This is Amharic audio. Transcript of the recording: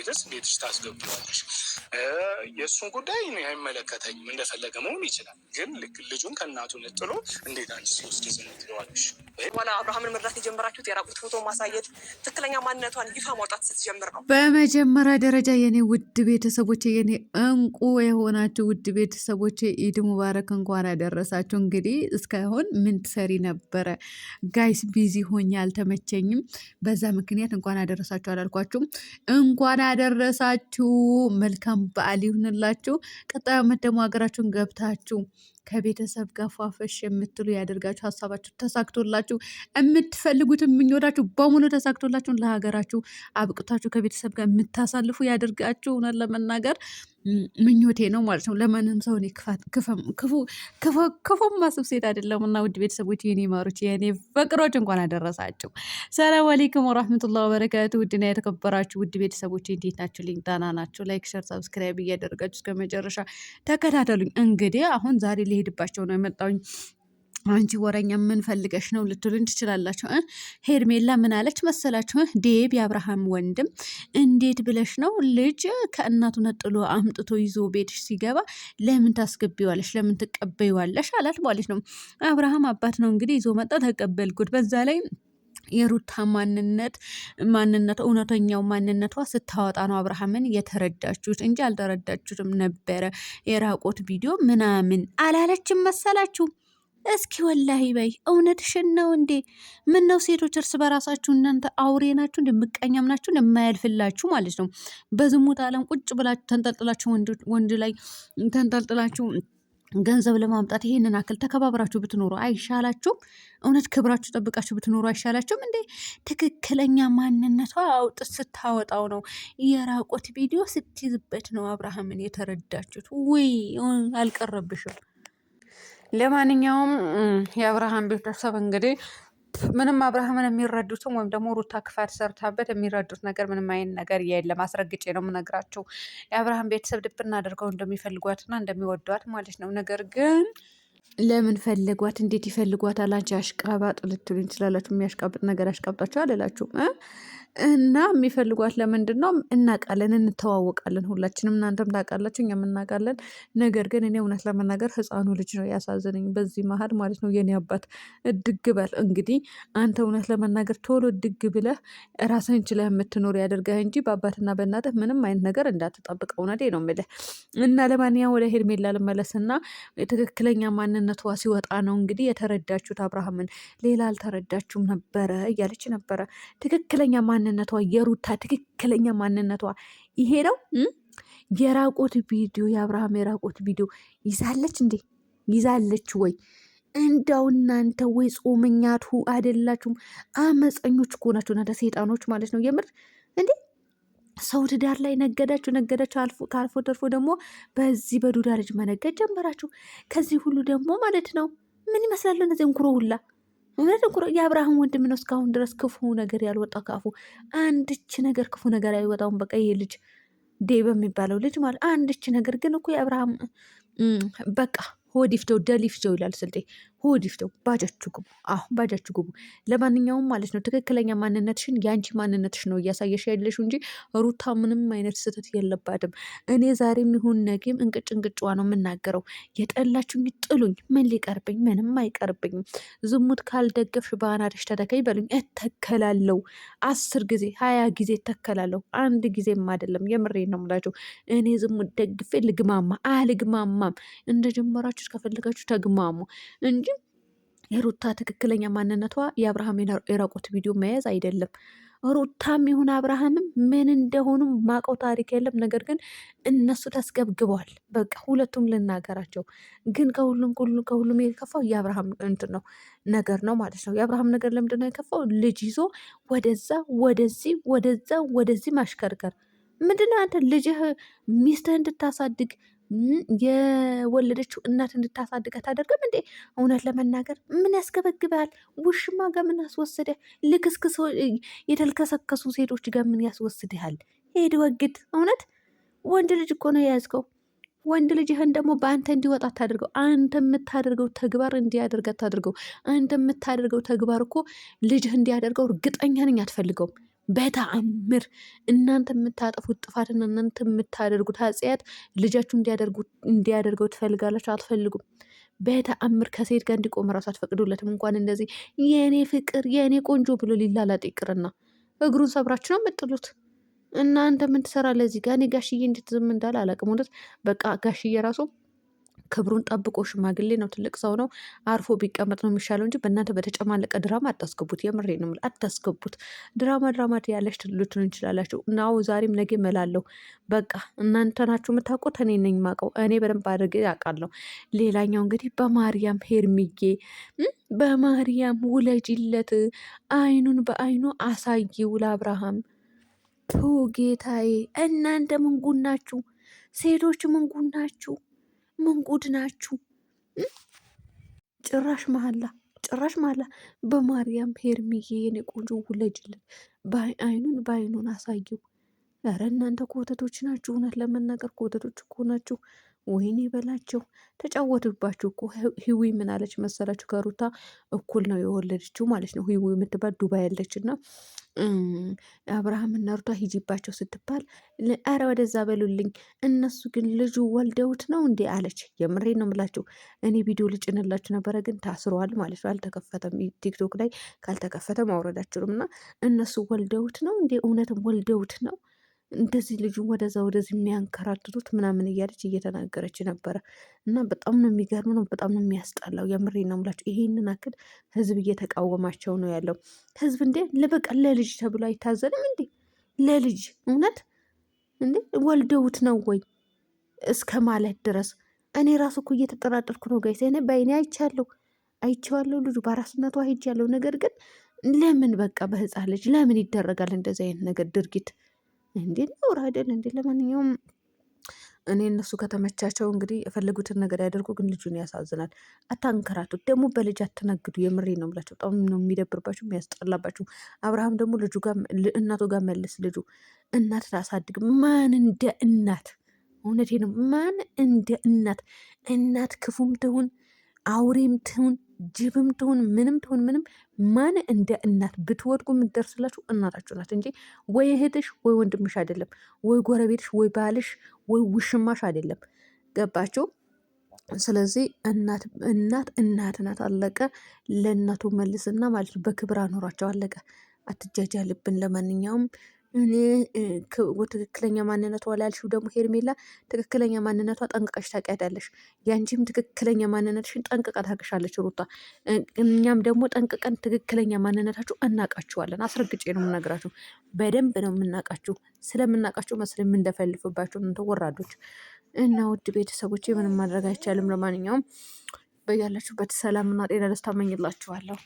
ድረስ ቤትሽ ታስገቢዋለሽ። የእሱን ጉዳይ እኔ አይመለከተኝም፣ እንደፈለገ መሆን ይችላል። ግን ልጁን ከእናቱ ነጥሎ እንዴት አንቺ ሲወስድ ዝም ትለዋለሽ? በኋላ አብርሃምን መርዳት የጀመራችሁት የራቁት ፎቶ ማሳየት ትክክለኛ ማንነቷን ይፋ ማውጣት ስትጀምር ነው። በመጀመሪያ ደረጃ የኔ ውድ ቤተሰቦች፣ የኔ እንቁ የሆናችሁ ውድ ቤተሰቦች ኢድ ሙባረክ፣ እንኳን ያደረሳችሁ። እንግዲህ እስካሁን ምን ትሰሪ ነበረ ጋይስ? ቢዚ ሆኜ አልተመቸኝም። በዛ ምክንያት እንኳን ያደረሳችሁ አላልኳችሁም። እንኳን ያደረሳችሁ። መልካም በዓል ይሁንላችሁ። ቀጣይ ዓመት ደግሞ ሀገራችሁን ገብታችሁ ከቤተሰብ ጋር ፏፈሽ የምትሉ ያደርጋችሁ። ሀሳባችሁ ተሳክቶላችሁ የምትፈልጉት ምኞታችሁ በሙሉ ተሳክቶላችሁ ለሀገራችሁ አብቅታችሁ ከቤተሰብ ጋር የምታሳልፉ ያደርጋችሁ። እውነት ለመናገር ምኞቴ ነው ማለት ነው። ለማንም ሰው እኔ ክፉም ማስብ ሴት አይደለም። እና ውድ ቤተሰቦች፣ የኔ ማሮች፣ የኔ ፍቅሮች እንኳን አደረሳችሁ። ሰላም አለይኩም ወራህመቱላሂ ወበረካቱ። ውድና የተከበራችሁ ውድ ቤተሰቦች እንዴት ናችሁ? ልኝ ጣና ናችሁ። ላይክ፣ ሸር፣ ሰብስክራይብ እያደረጋችሁ እስከ መጨረሻ ተከታተሉኝ። እንግዲህ አሁን ዛሬ ሊሄድባቸው ነው የመጣውኝ። አንቺ ወረኛ ምን ፈልገሽ ነው ልትሉኝ ትችላላችሁ። ሄርሜላ ምን አለች መሰላችሁ? ዴብ የአብርሃም ወንድም እንዴት ብለሽ ነው ልጅ ከእናቱ ነጥሎ አምጥቶ ይዞ ቤትሽ ሲገባ ለምን ታስገቢዋለሽ? ለምን ትቀበይዋለሽ? አላት ማለት ነው። አብርሃም አባት ነው እንግዲህ ይዞ መጣ፣ ተቀበልኩት። በዛ ላይ የሩታ ማንነት እውነተኛው ማንነቷ ስታወጣ ነው አብርሃምን የተረዳችሁት እንጂ አልተረዳችሁትም ነበረ። የራቆት ቪዲዮ ምናምን አላለችም መሰላችሁ? እስኪ ወላሂ በይ እውነትሽን ነው እንዴ? ምን ነው ሴቶች እርስ በራሳችሁ እናንተ አውሬ ናችሁ እንደ ምቀኛም ናችሁ የማያልፍላችሁ ማለት ነው። በዝሙት ዓለም ቁጭ ብላችሁ ተንጠልጥላችሁ ወንድ ላይ ተንጠልጥላችሁ ገንዘብ ለማምጣት ይሄንን አክል ተከባብራችሁ ብትኖሩ አይሻላችሁም? እውነት ክብራችሁ ጠብቃችሁ ብትኖሩ አይሻላችሁም እንዴ? ትክክለኛ ማንነቷ አውጥ ስታወጣው ነው የራቆት ቪዲዮ ስትይዝበት ነው አብርሃምን የተረዳችሁት። ውይ አልቀረብሽም። ለማንኛውም የአብርሃም ቤተሰብ እንግዲህ ምንም አብርሃምን የሚረዱትም ወይም ደግሞ ሩታ ክፋት ሰርታበት የሚረዱት ነገር ምንም አይነት ነገር የለም። አስረግጬ ነው የምነግራቸው። የአብርሃም ቤተሰብ ድብና አድርገው እንደሚፈልጓትና እንደሚወዷት ማለት ነው። ነገር ግን ለምን ፈለጓት? እንዴት ይፈልጓታል? አንቺ አሽቃባጥ ልትሉኝ ትችላላችሁ። የሚያሽቃብጥ ነገር ያሽቃብጣችሁ አልላችሁም። እና የሚፈልጓት ለምንድን ነው? እናውቃለን፣ እንተዋወቃለን፣ ሁላችንም እናንተም ታውቃላችሁ፣ እኛም እናውቃለን። ነገር ግን እኔ እውነት ለመናገር ህፃኑ ልጅ ነው ያሳዘነኝ በዚህ መሀል ማለት ነው። የኔ አባት እድግ በል እንግዲህ አንተ እውነት ለመናገር ቶሎ እድግ ብለህ ራስህን ችለህ የምትኖር ያደርገህ እንጂ በአባትና በእናትህ ምንም አይነት ነገር እንዳትጠብቅ። እውነቴ ነው የምልህ። እና ለማንኛውም ወደ ሄርሜላ ልመለስና ትክክለኛ ማንነቷ ሲወጣ ነው እንግዲህ የተረዳችሁት አብርሃምን። ሌላ አልተረዳችሁም ነበረ እያለች ነበረ። ትክክለኛ ማንነቷ የሩታ ትክክለኛ ማንነቷ ይሄ ነው። የራቆት ቪዲዮ የአብርሃም የራቆት ቪዲዮ ይዛለች እንዴ? ይዛለች ወይ? እንዳው እናንተ ወይ ጾመኛቱ አይደላችሁም? አመፀኞች እኮ ናችሁ እናንተ ሰይጣኖች ማለት ነው። የምር እንዴ ሰው ትዳር ላይ ነገዳችሁ ካልፎ ተርፎ ደግሞ በዚህ በዱዳ ልጅ መነገድ ጀመራችሁ። ከዚህ ሁሉ ደግሞ ማለት ነው ምን ይመስላሉ እነዚህ እንኩሮ ሁላ እውነት እንኩሮ። የአብርሃም ወንድም ነው እስካሁን ድረስ ክፉ ነገር ያልወጣ ካፉ አንድች ነገር ክፉ ነገር አይወጣውም። በቃ ይሄ ልጅ ዴብ የሚባለው ልጅ ማለት አንድች ነገር ግን እኮ የአብርሃም በቃ ሆድ ይፍተው ደል ይፍተው ይላል ስልጤ። ሆድ ይፍተው ባጃችሁ ግቡ። ባጃችሁ ግቡ። ለማንኛውም ማለት ነው ትክክለኛ ማንነትሽን የአንቺ ማንነትሽ ነው እያሳየሽ ያለሽው እንጂ ሩታ ምንም አይነት ስህተት የለባትም። እኔ ዛሬም ይሁን ነገም እንቅጭዋ ነው የምናገረው። የጠላችሁኝ ጥሉኝ፣ ምን ሊቀርብኝ? ምንም አይቀርብኝም። ዝሙት ካልደገፍሽ በአናትሽ ተተከይ በሉኝ፣ እተከላለሁ። 10 ጊዜ 20 ጊዜ እተከላለሁ። አንድ ጊዜም አይደለም። የምሬን ነው የምላችሁ። እኔ ዝሙት ደግፌ ልግማማ አልግማማም። እንደጀመራችሁ ከፈለጋችሁ ተግማሙ እንጂ የሩታ ትክክለኛ ማንነቷ የአብርሃም የራቆት ቪዲዮ መያዝ አይደለም። ሩታም ይሁን አብርሃምም ምን እንደሆኑ ማቀው ታሪክ የለም። ነገር ግን እነሱ ተስገብግበዋል። በቃ ሁለቱም ልናገራቸው። ግን ከሁሉም የከፋው የአብርሃም እንትን ነው ነገር ነው ማለት ነው። የአብርሃም ነገር ለምንድን ነው የከፋው? ልጅ ይዞ ወደዛ ወደዚህ ማሽከርከር። ምንድነው አንተ ልጅህ ሚስትህ እንድታሳድግ የወለደችው እናት እንድታሳድገ ታደርግም እንዴ? እውነት ለመናገር ምን ያስገበግባል? ውሽማ ጋር ምን ያስወስደ? ልክስክስ የተልከሰከሱ ሴቶች ጋር ምን ያስወስድሃል? ሄድ ወግድ። እውነት ወንድ ልጅ እኮ ነው የያዝከው። ወንድ ልጅህን ደግሞ በአንተ እንዲወጣ ታደርገው። አንተ የምታደርገው ተግባር እንዲያደርግ ታደርገው። አንተ የምታደርገው ተግባር እኮ ልጅህ እንዲያደርገው እርግጠኛ ነኝ አትፈልገውም። በተአምር እናንተ የምታጠፉት ጥፋትና እናንተ የምታደርጉት ኃጢአት ልጃችሁ እንዲያደርገው ትፈልጋላችሁ? አትፈልጉም። በተአምር ከሴት ጋር እንዲቆም ራሱ አትፈቅዱለትም። እንኳን እንደዚህ የእኔ ፍቅር የእኔ ቆንጆ ብሎ ሊላላጥ ይቅርና እግሩን ሰብራችሁ ነው የምጥሉት። እናንተ ምን ትሰራለህ እዚህ ጋር? እኔ ጋሽዬ እንዴት ዝም እንዳለ አላውቅም። እውነት በቃ ጋሽዬ ራሱ ክብሩን ጠብቆ ሽማግሌ ነው፣ ትልቅ ሰው ነው። አርፎ ቢቀመጥ ነው የሚሻለው እንጂ በእናንተ በተጨማለቀ ድራማ አታስገቡት። የምሬ ነው አታስገቡት። ድራማ ያለች ልትሉ እንችላላችሁ። ናው ዛሬም ነገ መላለሁ። በቃ እናንተ ናችሁ የምታውቁት፣ እኔ ነኝ የማውቀው። እኔ በደንብ አድርጌ አውቃለሁ። ሌላኛው እንግዲህ በማርያም ሄርሚጌ፣ በማርያም ውለጅለት፣ አይኑን በአይኑ አሳይው ለአብርሃም። ቱ ጌታዬ፣ እናንተ ምንጉን ናችሁ? ሴቶች ምንጉን ናችሁ? ምን ጉድ ናችሁ? ጭራሽ መሀላ በማርያም ሄርሚዬ የኔ ቆንጆ ውለጅልን፣ አይኑን በአይኑን አሳየው። ኧረ እናንተ ኮተቶች ናችሁ። እውነት ለመናገር ኮተቶች እኮ ናችሁ። ወይኔ በላቸው፣ ተጫወቱባችሁ እኮ። ህዊ ምን አለች መሰላችሁ? ከሩታ እኩል ነው የወለደችው ማለት ነው። ህዊ የምትባል ዱባይ ያለች እና አብርሃም እና ሩታ ሂጂባቸው ስትባል ኧረ ወደዛ በሉልኝ፣ እነሱ ግን ልጁ ወልደውት ነው እንዴ አለች። የምሬ ነው የምላችሁ። እኔ ቪዲዮ ልጭንላችሁ ነበረ ግን ታስሯል ማለት ነው። አልተከፈተም። ቲክቶክ ላይ ካልተከፈተ ማውረዳችሁም እና እነሱ ወልደውት ነው እንዴ? እውነትም ወልደውት ነው እንደዚህ ልጁ ወደዛ ወደዚህ የሚያንከራትቱት ምናምን እያለች እየተናገረች ነበረ። እና በጣም ነው የሚገርም ነው። በጣም ነው የሚያስጠላው። የምሬ ነው የምላቸው። ይሄንን አክል ህዝብ እየተቃወማቸው ነው ያለው። ህዝብ እንዴ ለበቃ ለልጅ ተብሎ አይታዘንም እንዴ? ለልጅ እውነት እንዴ ወልደውት ነው ወይ እስከ ማለት ድረስ እኔ ራሱ እኮ እየተጠራጠርኩ ነው ጋይስ። እኔ በአይኔ አይቼዋለሁ። ልጁ በአራስነቷ ሄጃለሁ። ነገር ግን ለምን በቃ በህፃን ልጅ ለምን ይደረጋል እንደዚህ አይነት ነገር ድርጊት? እንዴ ነውር አይደል እንዴ? ለማንኛውም እኔ እነሱ ከተመቻቸው እንግዲህ የፈለጉትን ነገር ያደርጉ፣ ግን ልጁን ያሳዝናል። አታንከራቱት ደግሞ፣ በልጅ አትነግዱ። የምሬ ነው ብላቸው። በጣም ነው የሚደብርባችሁ የሚያስጠላባችሁ። አብርሃም ደግሞ ልጁ ጋር እናቱ ጋር መልስ። ልጁ እናት ታሳድግ። ማን እንደ እናት፣ እውነቴ ነው፣ ማን እንደ እናት ክፉም ትሁን አውሬም ትሁን ጅብም ትሁን ምንም ትሁን ምንም፣ ማን እንደ እናት ብትወድቁ የምትደርስላችሁ እናታችሁ ናት እንጂ ወይ እህትሽ ወይ ወንድምሽ አይደለም፣ ወይ ጎረቤትሽ ወይ ባልሽ ወይ ውሽማሽ አይደለም። ገባችሁ? ስለዚህ እናት ናት። አለቀ። ለእናቱ መልስና ማለት ነው። በክብር አኖሯቸው። አለቀ። አትጃጃልብን። ለማንኛውም እኔ ትክክለኛ ማንነቷ ላልሽው ደግሞ ሄርሜላ ትክክለኛ ማንነቷ ጠንቅቀሽ ታውቂያታለሽ። ያንቺም ትክክለኛ ማንነትሽን ጠንቅቃ ታውቅሻለች ሩታ። እኛም ደግሞ ጠንቅቀን ትክክለኛ ማንነታችሁ እናውቃችኋለን። አስረግጬ ነው የምነግራችሁ። በደንብ ነው የምናውቃችሁ። ስለምናውቃችሁ መስል የምንደፈልፍባችሁ እናንተ ወራዶች እና ውድ ቤተሰቦች ምንም ማድረግ አይቻልም። ለማንኛውም በያላችሁበት ሰላምና ጤና ደስታ እመኝላችኋለሁ።